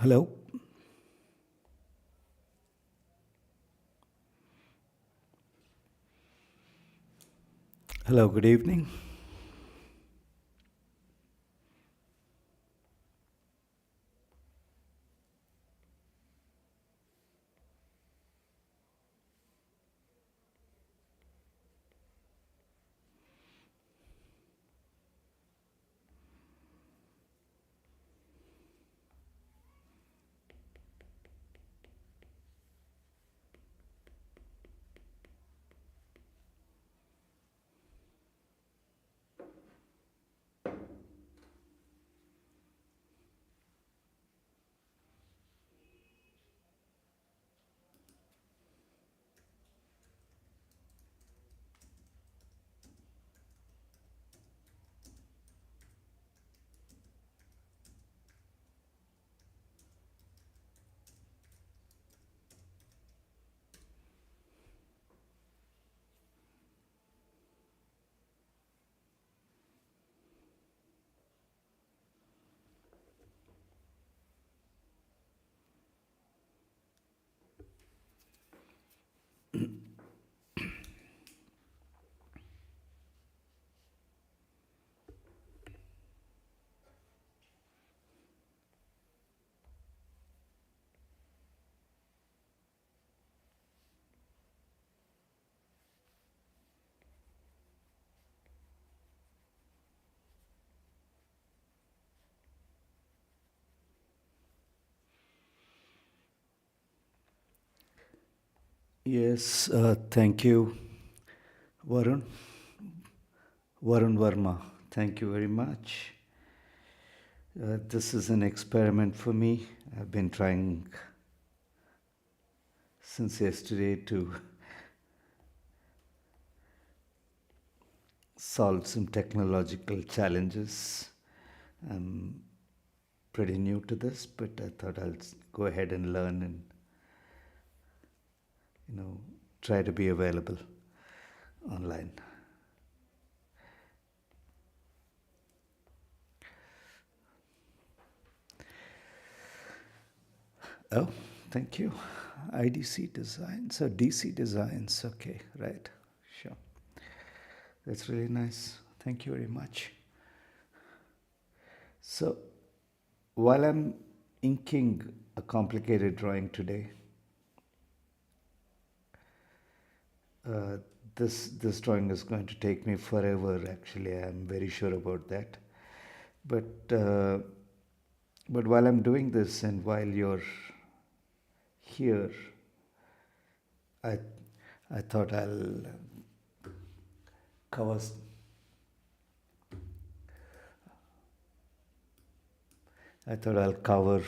Hello. Hello, good evening. Yes, thank you, Varun. Varun Verma. Thank you very much. This is an experiment for me. I've been trying since yesterday to solve some technological challenges. I'm pretty new to this, but I thought I'll go ahead and learn and you know try to be available online. Oh, thank you. IDC designs or DC designs. Okay, right. Sure. That's really nice. Thank you very much. So, while I'm inking a complicated drawing today, uh, this drawing is going to take me forever. Actually, I'm very sure about that. But uh, but while I'm doing this and while you're here, I I thought cover I thought I'll cover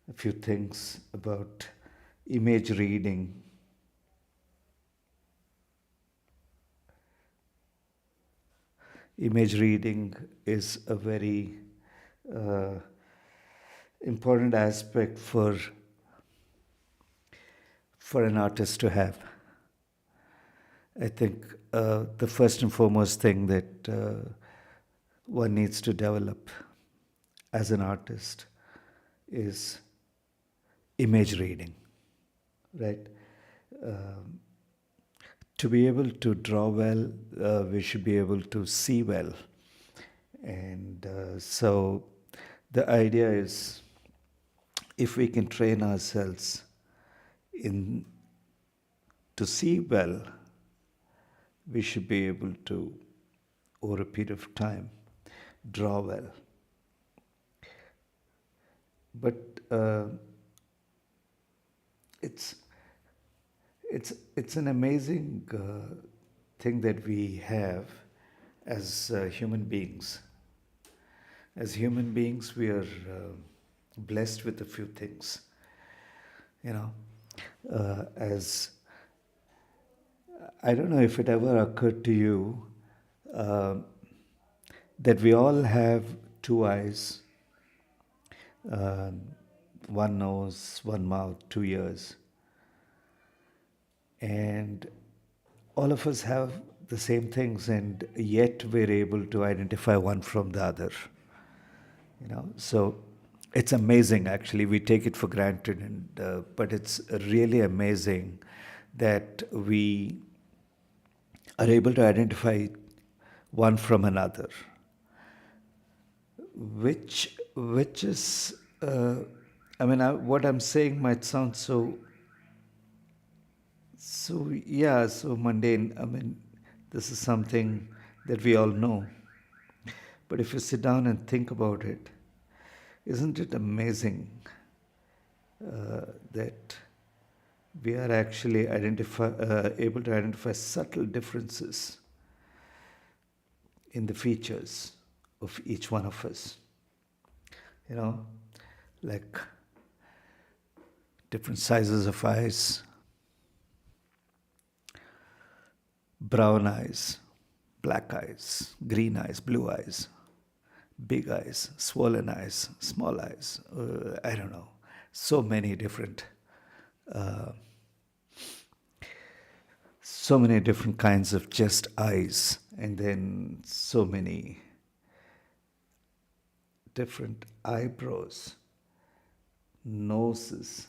a few things about image reading. Image reading is a very uh, important aspect for an artist to have. I think the first and foremost thing that one needs to develop as an artist is image reading, right? Um, to be able to draw well, we should be able to see well. And so the idea is if we can train ourselves in to see well, we should be able to, over a period of time, draw well. But it's it's an amazing thing that we have as human beings. As human beings, we are blessed with a few things. You know, as I don't know if it ever occurred to you uh, that we all have two eyes, um, one nose, one mouth, two ears, and all of us have the same things, and yet we're able to identify one from the other. So It's amazing, actually. We take it for granted, but it's really amazing that we are able to identify one from another, which is, I mean, what I'm saying might sound so mundane. I mean, this is something that we all know. But if you sit down and think about it, isn't it amazing that we are actually able to identify subtle differences in the features of each one of us? You know, like different sizes of eyes, brown eyes, black eyes, green eyes, blue eyes, big eyes, swollen eyes, small eyes. I don't know. So many different, so many different kinds of just eyes, and then so many different eyebrows, noses,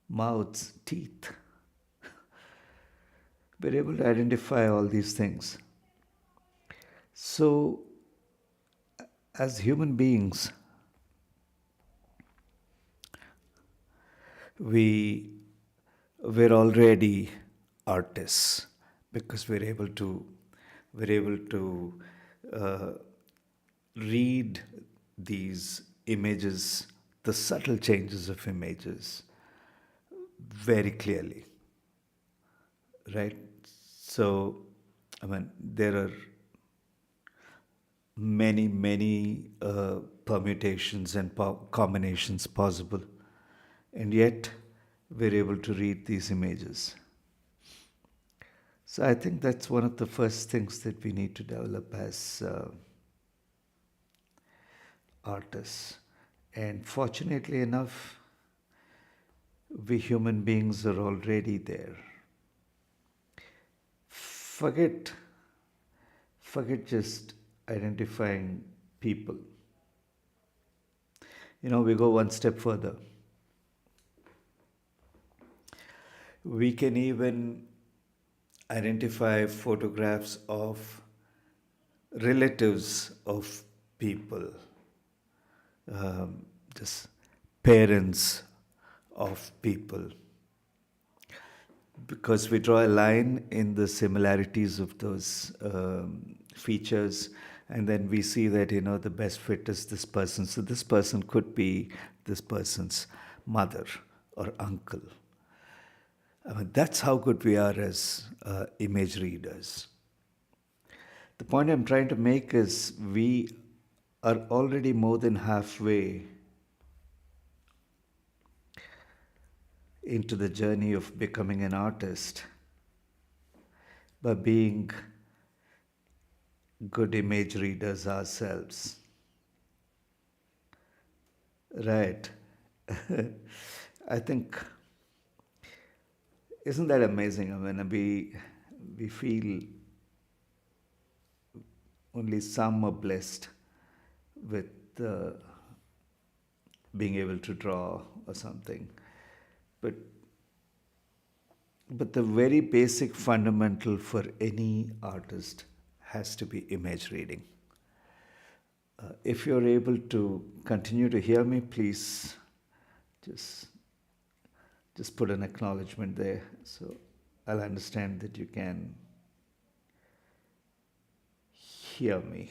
mouths, teeth. We're able to identify all these things. So, as human beings, we we're already artists because we're able to uh, read these images, the subtle changes of images, very clearly, right? So, I mean, there are many permutations and combinations possible, and yet we're able to read these images. So I think that's one of the first things that we need to develop as artists. And fortunately enough, we human beings are already there. Forget, forget just identifying people. We go one step further. We can even identify photographs of relatives of people, just parents of people, because we draw a line in the similarities of those features, and then we see that the best fit is this person. So this person could be this person's mother or uncle. I mean, that's how good we are as image readers. The point I'm trying to make is we are already more than halfway into the journey of becoming an artist by being good image readers ourselves. Right. I think, isn't that amazing? I mean, we feel only some are blessed with being able to draw or something, but the very basic fundamental for any artist has to be image reading. If you're able to continue to hear me, please just put an acknowledgement there, so I'll understand that you can hear me.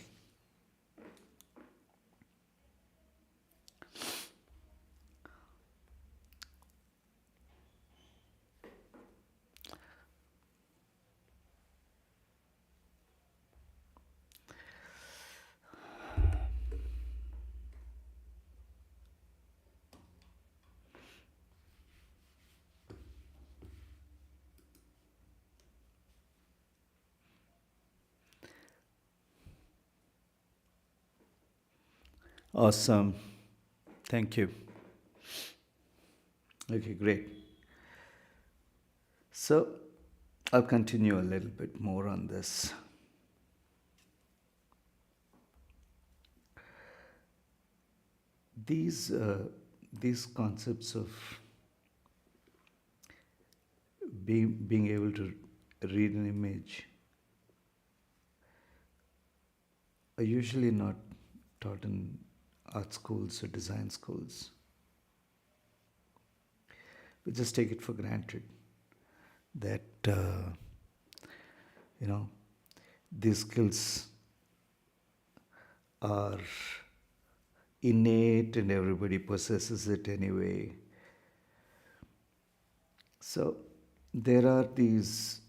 Awesome. Thank you. Okay, great. So I'll continue a little bit more on this. these these concepts of being able to read an image are usually not taught in art schools or design schools. We just take it for granted that you know these skills are innate and everybody possesses it anyway. So there are these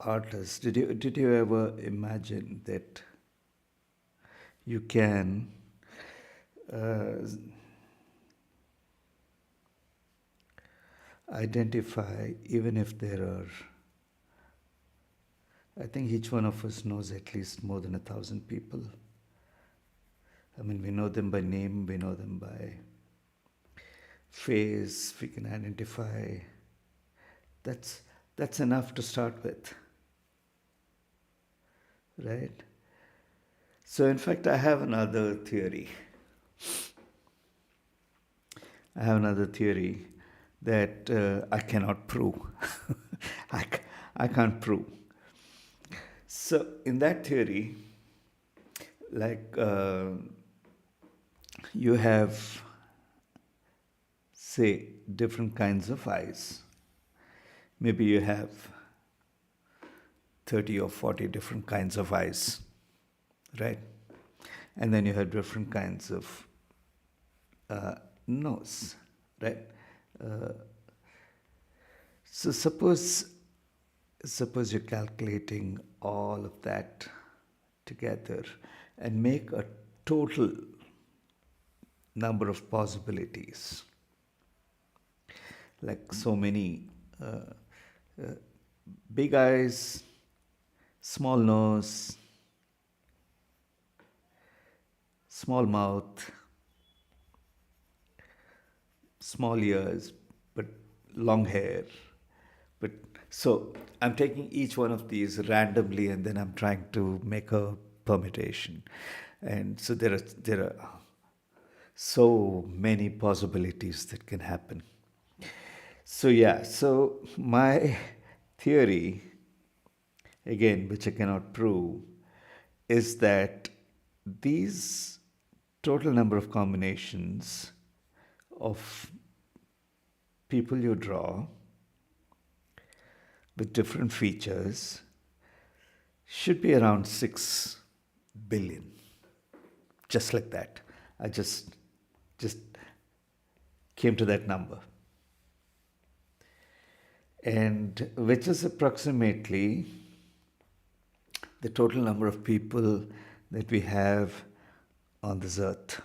artists. Did you ever imagine that you can uh, identify, even if there are, I think each one of us knows at least more than 1,000 people. I mean, we know them by name, we know them by face, we can identify. That's that's enough to start with, right? So, in fact, I have another theory. I have another theory that I cannot prove. I, I can't prove. So, in that theory, like you have, say, different kinds of eyes. Maybe you have 30 or 40 different kinds of eyes, right? And then you have different kinds of uh, nose, right? Uh, so suppose you're calculating all of that together and make a total number of possibilities, like so many uh, big eyes, small nose, small mouth, small ears, but long hair. But so I'm taking each one of these randomly and then I'm trying to make a permutation. And so there are so many possibilities that can happen. So yeah, so my theory, again, which I cannot prove, is that these total number of combinations of people you draw with different features should be around 6 billion. Just like that. I just came to that number. And which is approximately the total number of people that we have on this earth.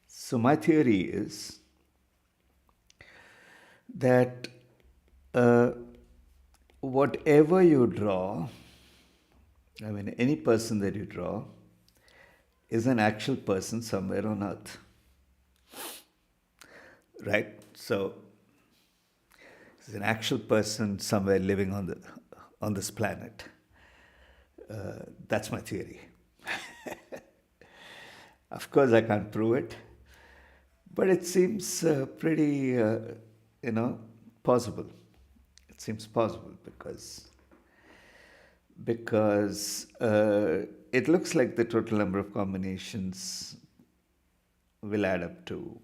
So my theory is that uh, whatever you draw, I mean, any person that you draw is an actual person somewhere on earth, right? So it's an actual person somewhere living on this planet. That's my theory. Of course, I can't prove it, but it seems pretty, you know, possible. It seems possible because it looks like the total number of combinations will add up to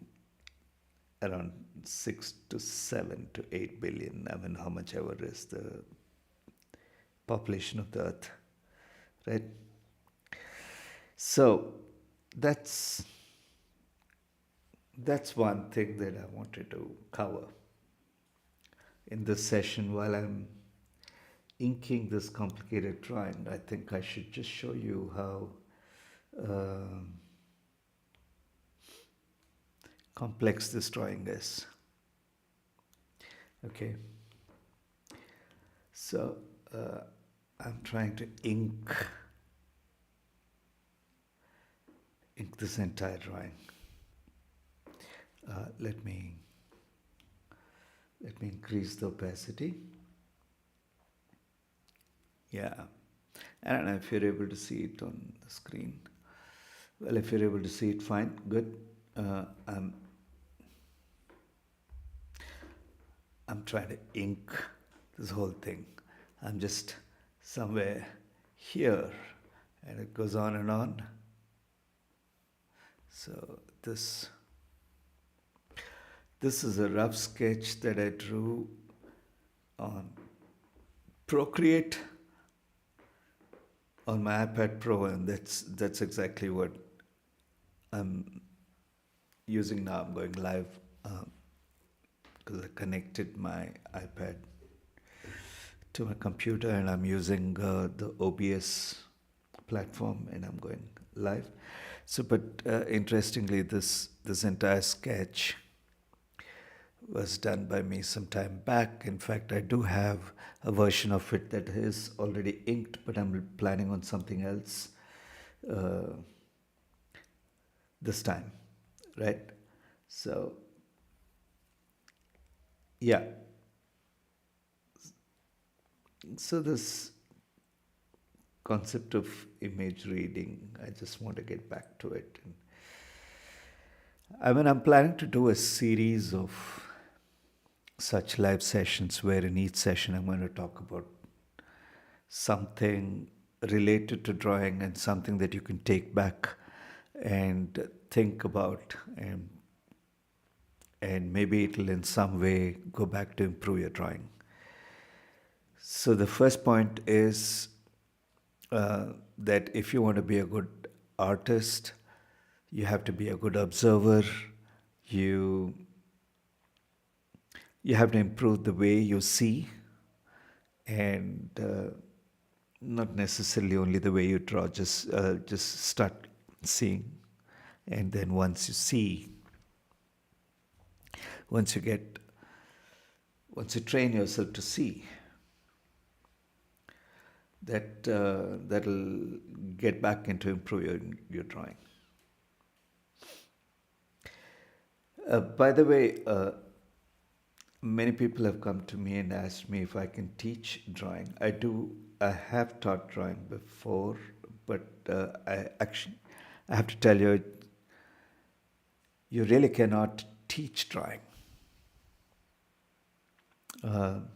around 6 to 7 to 8 billion. I mean, how much ever is the population of the earth, right? So that's one thing that I wanted to cover in this session while I'm inking this complicated drawing. I think I should just show you how complex this drawing is. Okay. So I'm trying to ink this entire drawing. Let me increase the opacity. Yeah. I don't know if you're able to see it on the screen. Well, if you're able to see it, fine, good. Uh, I'm I'm trying to ink this whole thing. I'm just somewhere here, and it goes on and on. So this is a rough sketch that I drew on Procreate on my iPad Pro, and that's exactly what I'm using now. I'm going live because I connected my iPad to my computer, and I'm using the OBS platform, and I'm going live. So, but interestingly, this entire sketch was done by me some time back. In fact, I do have a version of it that is already inked, but I'm planning on something else uh, this time, right? So, yeah. So, this concept of image reading, I just want to get back to it. And I mean, I'm planning to do a series of such live sessions where in each session I'm going to talk about something related to drawing and something that you can take back and think about, and maybe it'll in some way go back to improve your drawing. So the first point is that if you want to be a good artist, you have to be a good observer. You you have to improve the way you see, and not necessarily only the way you draw. Just start seeing, and then once you see, once you get, once you train yourself to see, that'll get back into improve your drawing. By the way, many people have come to me and asked me if I can teach drawing. I do. I have taught drawing before, but I have to tell you, you really cannot teach drawing. One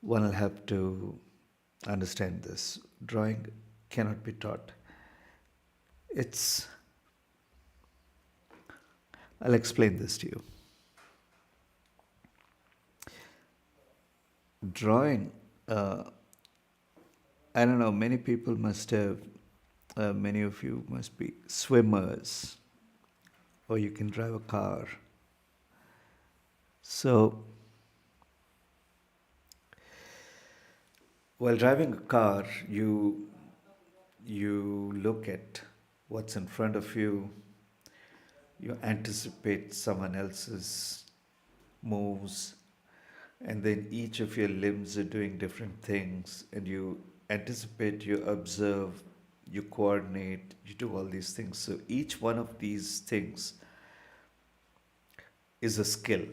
will have to understand this. Drawing cannot be taught. It's. I'll explain this to you. Drawing, I don't know, many people must have, many of you must be swimmers, or you can drive a car. So, while driving a car, you look at what's in front of you, you anticipate someone else's moves, and then each of your limbs are doing different things, and you anticipate, you observe, you coordinate, you do all these things. So each one of these things is a skill.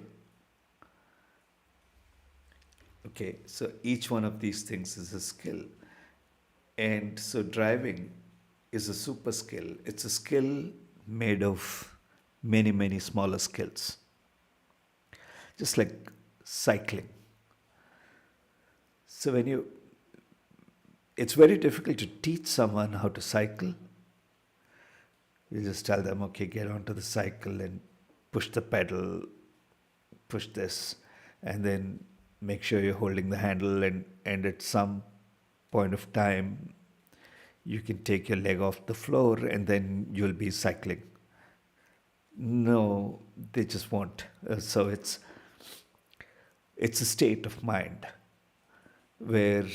Okay, so each one of these things is a skill. And so driving is a super skill. It's a skill made of many, many smaller skills. Just like cycling. So it's very difficult to teach someone how to cycle. You just tell them, okay, get onto the cycle and push the pedal, push this, and then make sure you're holding the handle, and at some point of time, you can take your leg off the floor and then you'll be cycling. No, they just won't. So it's a state of mind where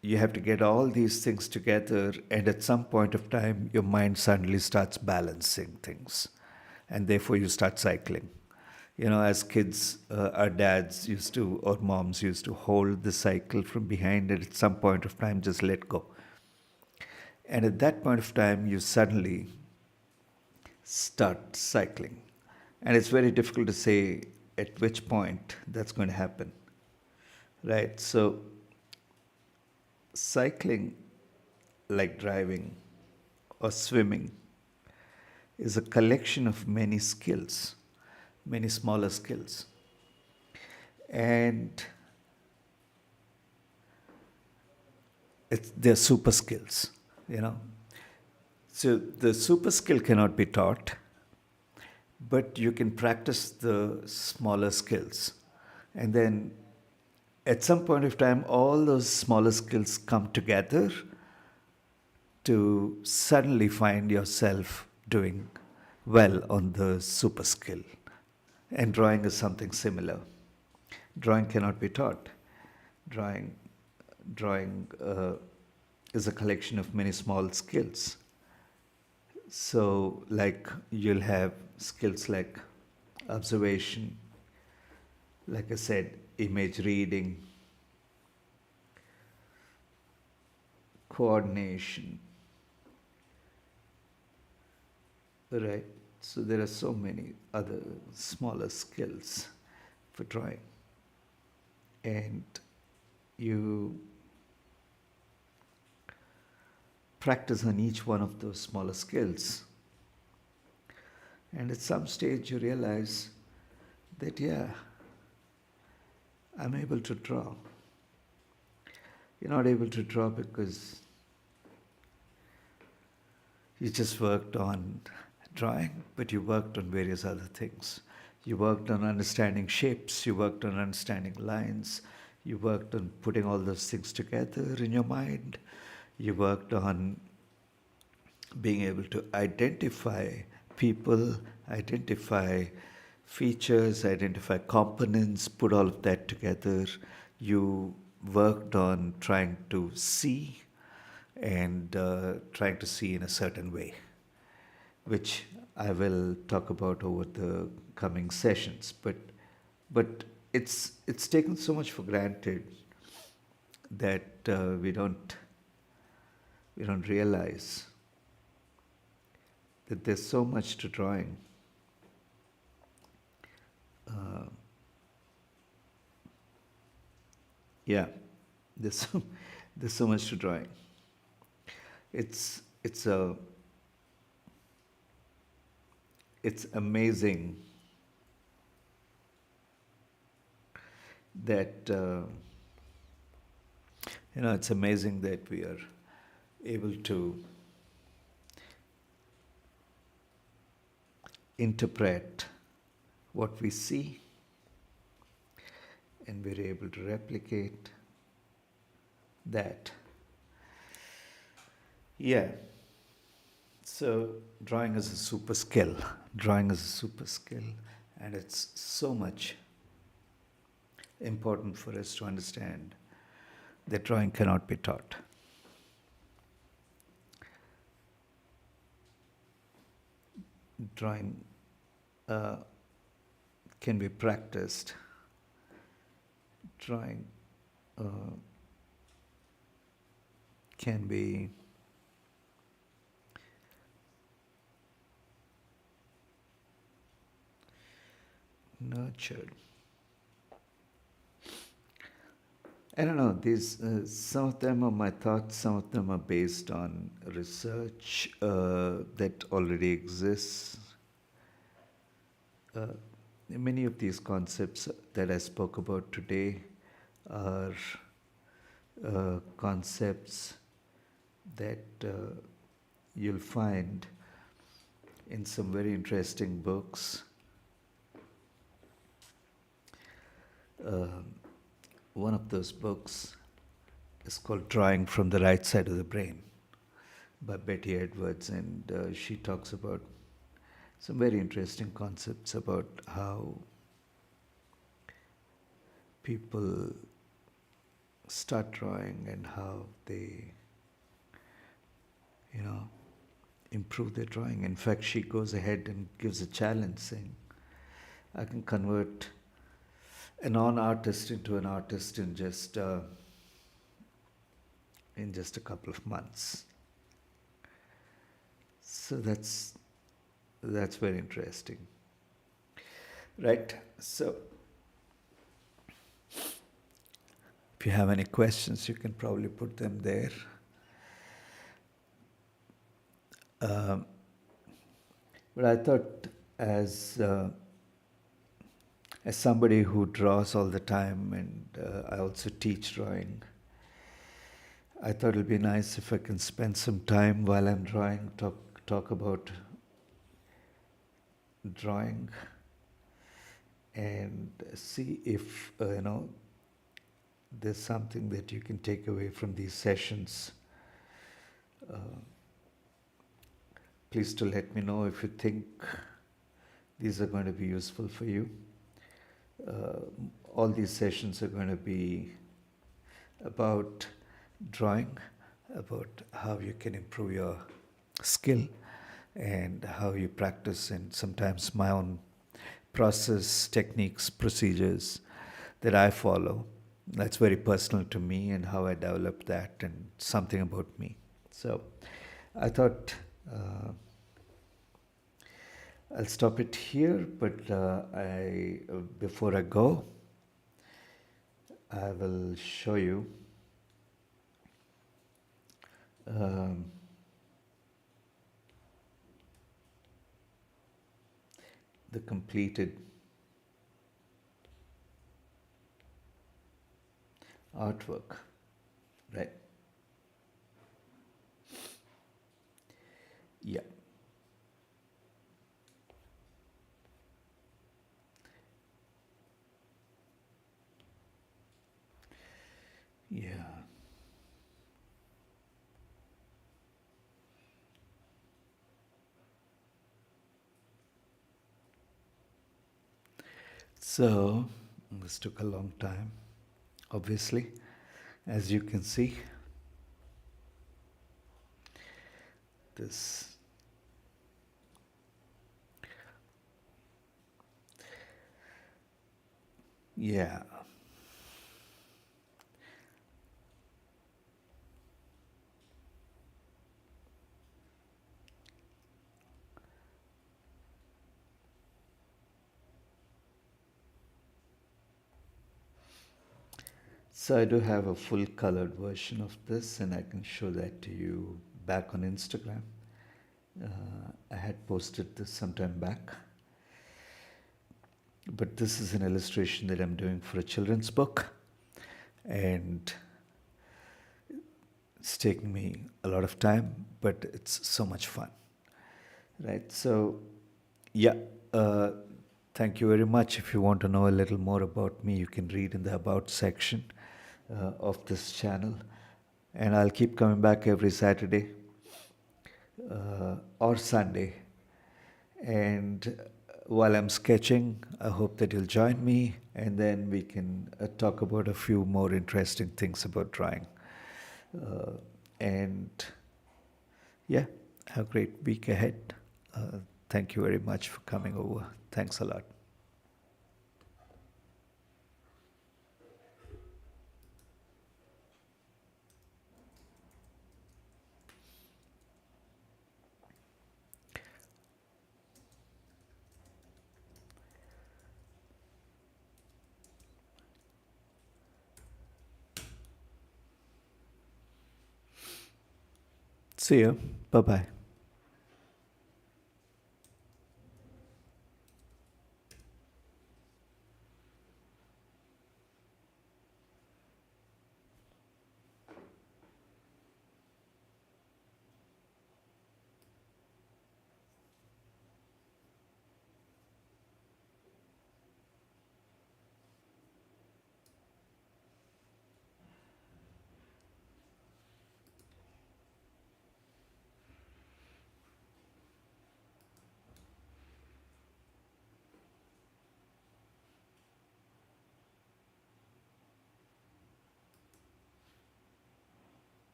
you have to get all these things together, and at some point of time your mind suddenly starts balancing things, and therefore you start cycling. As kids, our dads used to, or moms used to hold the cycle from behind, and at some point of time just let go, and at that point of time you suddenly start cycling, and it's very difficult to say at which point that's going to happen, right? So Cycling, like driving or swimming, is a collection of many skills, many smaller skills. And they're super skills, you know. So the super skill cannot be taught, but you can practice the smaller skills. And then at some point of time, all those smaller skills come together to suddenly find yourself doing well on the super skill. And drawing is something similar. Drawing cannot be taught. Drawing, drawing is a collection of many small skills. So, like you'll have skills like observation, like I said, image reading, coordination, right? So, there are so many other smaller skills for drawing. And you practice on each one of those smaller skills. And at some stage, you realize that, yeah, I'm able to draw. You're not able to draw because you just worked on drawing, but you worked on various other things. You worked on understanding shapes, you worked on understanding lines, you worked on putting all those things together in your mind, you worked on being able to identify people, identify features, identify components, put all of that together. You worked on trying to see and trying to see in a certain way, which I will talk about over the coming sessions. But it's taken so much for granted that we don't realize that there's so much to drawing. Uh, yeah, there's there's so much to drawing. It's a it's amazing that it's amazing that we are able to interpret what we see, and we're able to replicate that. Yeah. So drawing is a super skill. Drawing is a super skill, and it's so much important for us to understand that drawing cannot be taught. Drawing can be practiced. Drawing can be nurtured. I don't know, these some of them are my thoughts, some of them are based on research that already exists. Many of these concepts that I spoke about today are concepts that you'll find in some very interesting books. One of those books is called Drawing from the Right Side of the Brain by Betty Edwards, and she talks about some very interesting concepts about how people start drawing and how they, improve their drawing. In fact, she goes ahead and gives a challenge saying, I can convert a non-artist into an artist in just a couple of months. So that's very interesting, right? So If you have any questions, you can probably put them there. Um, but I thought, as as somebody who draws all the time, and I also teach drawing, I thought it'd be nice if I can spend some time while I'm drawing, talk about drawing, and see if there's something that you can take away from these sessions. Uh, Please to let me know if you think these are going to be useful for you. Uh, all these sessions are going to be about drawing, about how you can improve your skill and how you practice, and sometimes my own process, techniques, procedures that I follow. That's very personal to me and how I developed that, and something about me. So I thought I'll stop it here, but before I go, I will show you um, the completed artwork, right? Yeah. Yeah. So, this took a long time, obviously, as you can see. This. Yeah. So I do have a full colored version of this, and I can show that to you back on Instagram. I had posted this sometime back, but this is an illustration that I'm doing for a children's book, and it's taken me a lot of time, but it's so much fun, right? So, yeah, uh, thank you very much. If you want to know a little more about me, you can read in the About section of this channel. And I'll keep coming back every Saturday or Sunday. And while I'm sketching, I hope that you'll join me, and then we can talk about a few more interesting things about drawing. Uh, and yeah, have a great week ahead. Thank you very much for coming over. Thanks a lot. See you. Bye bye.